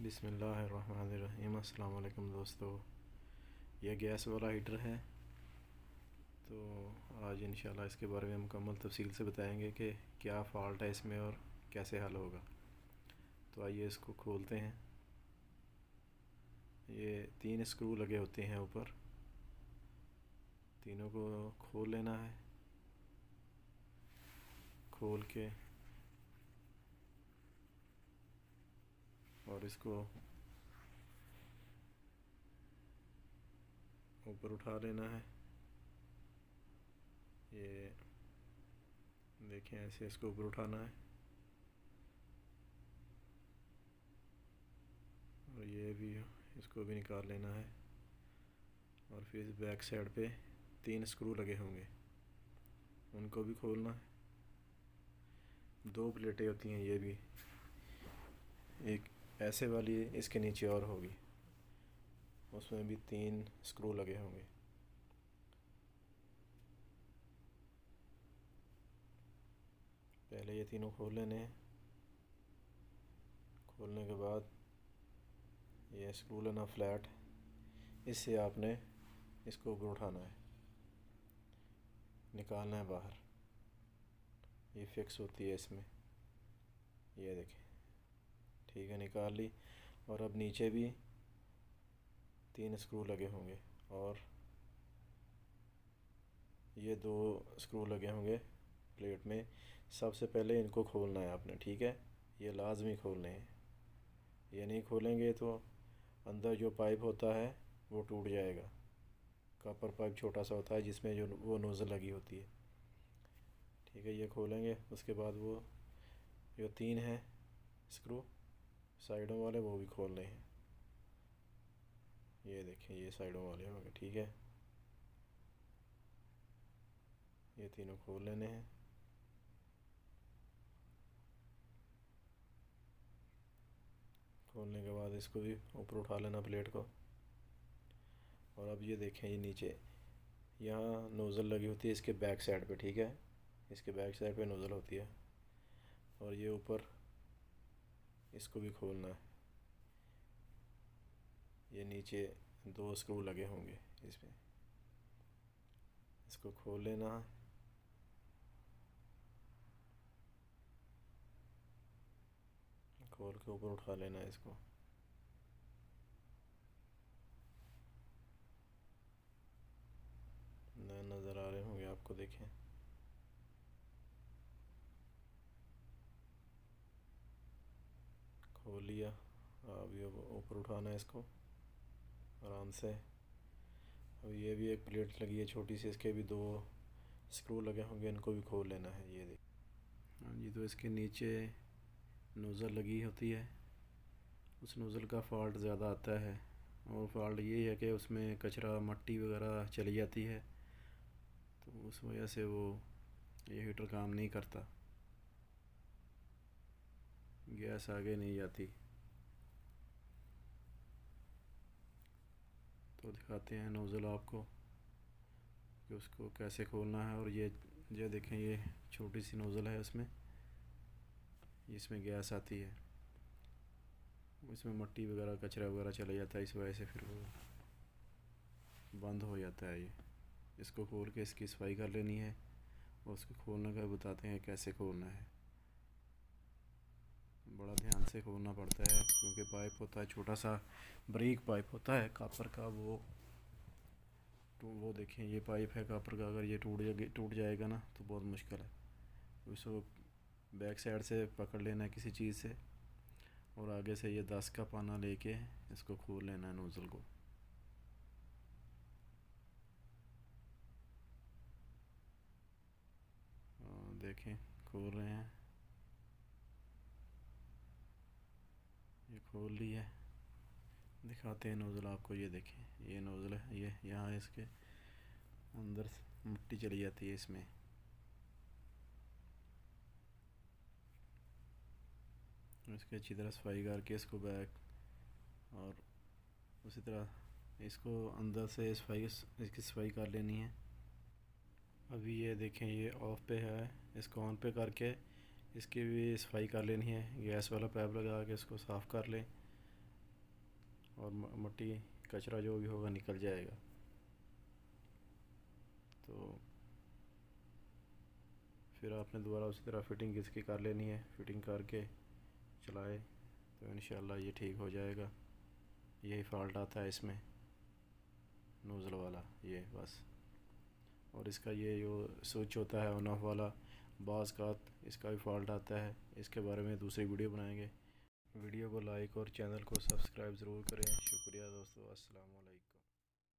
बिस्मिल्लाहिर्रहमानिर्रहीम। अस्सलाम वालेकुम दोस्तों, यह गैस वाला हीटर है। तो आज इंशाल्लाह इसके बारे में मुकम्मल तफसील से बताएंगे कि क्या फ़ॉल्ट है इसमें और कैसे हल होगा। तो आइए इसको खोलते हैं। ये 3 स्क्रू लगे होते हैं ऊपर, तीनों को खोल लेना है। खोल के और इसको ऊपर उठा लेना है। ये देखें, ऐसे इसको ऊपर उठाना है और ये भी इसको भी निकाल लेना है। और फिर बैक साइड पे 3 स्क्रू लगे होंगे, उनको भी खोलना है। 2 प्लेटें होती हैं, ये भी एक ऐसे वाली इसके नीचे और होगी, उसमें भी 3 स्क्रू लगे होंगे। पहले ये तीनों खोल लेने हैं। खोलने के बाद ये स्क्रू लेना फ्लैट, इससे आपने इसको ऊपर उठाना है, निकालना है बाहर। ये फिक्स होती है इसमें, ये देखें। ठीक है, निकाल ली। और अब नीचे भी 3 स्क्रू लगे होंगे और ये 2 स्क्रू लगे होंगे प्लेट में। सबसे पहले इनको खोलना है आपने, ठीक है। ये लाजमी खोलने हैं, ये नहीं खोलेंगे तो अंदर जो पाइप होता है वो टूट जाएगा। कॉपर पाइप छोटा सा होता है जिसमें जो वो नोज़ल लगी होती है। ठीक है, ये खोलेंगे। उसके बाद वो जो 3 हैं स्क्रू साइडों वाले, वो भी खोलने हैं। ये देखें, ये साइडों वाले हो गए। ठीक है, ये तीनों खोल लेने हैं। खोलने के बाद इसको भी ऊपर उठा लेना, प्लेट को। और अब ये देखें, ये नीचे यहाँ नोज़ल लगी होती है इसके बैक साइड पे। ठीक है, इसके बैक साइड पे नोज़ल होती है। और ये ऊपर इसको भी खोलना है। ये नीचे 2 स्क्रू लगे होंगे इसमें, इसको खोल लेना है। खोल के ऊपर उठा लेना है इसको। नज़र आ रहे होंगे आपको, देखें। खोल लिया। अब ये ऊपर उठाना है इसको आराम से। अब ये भी एक प्लेट लगी है छोटी सी, इसके भी 2 स्क्रू लगे होंगे, इनको भी खोल लेना है। ये देख, हाँ जी। तो इसके नीचे नोज़ल लगी होती है, उस नोज़ल का फ़ॉल्ट ज़्यादा आता है। और फ़ॉल्ट ये है कि उसमें कचरा मट्टी वगैरह चली जाती है, तो उस वजह से वो ये हीटर काम नहीं करता, गैस आगे नहीं जाती। तो दिखाते हैं नोज़ल आपको कि उसको कैसे खोलना है। और ये देखें, ये छोटी सी नोज़ल है उसमें, इसमें गैस आती है, इसमें मट्टी वगैरह कचरा वगैरह चला जाता है, इस वजह से फिर वो बंद हो जाता है। ये इसको खोल के इसकी सफाई कर लेनी है और उसको खोलने का बताते हैं कैसे खोलना है। बड़ा ध्यान से खोलना पड़ता है क्योंकि पाइप होता है छोटा सा, बारीक पाइप होता है कॉपर का। वो देखें, ये पाइप है कॉपर का, अगर ये टूट जाएगा ना तो बहुत मुश्किल है। तो इसको बैक साइड से पकड़ लेना है किसी चीज़ से, और आगे से ये 10 का पाना लेके इसको खोल लेना है नोज़ल को। देखें, खोल रहे हैं, ये खोल ली है। दिखाते हैं नोज़ल आपको। ये देखें, ये नोज़ल है, ये यहाँ इसके अंदर मिट्टी चली जाती है इसमें। इसकी अच्छी तरह सफाई करके इसको बैक, और उसी तरह इसको अंदर से इसकी सफाई कर लेनी है। अभी ये देखें, ये ऑफ पे है, इसको ऑन पे करके इसकी भी सफाई कर लेनी है। गैस वाला पाइप लगा के इसको साफ़ कर लें और मट्टी कचरा जो भी होगा निकल जाएगा। तो फिर आपने दोबारा उसी तरह फिटिंग इसकी कर लेनी है। फिटिंग करके चलाए तो इंशाल्लाह ये ठीक हो जाएगा। यही फॉल्ट आता है इसमें, नोज़ल वाला ये बस। और इसका ये जो स्विच होता है ऑन ऑफ वाला, बाज़ का इसका भी फॉल्ट आता है। इसके बारे में दूसरी वीडियो बनाएंगे। वीडियो को लाइक और चैनल को सब्सक्राइब ज़रूर करें। शुक्रिया दोस्तों, अस्सलाम वालेकुम।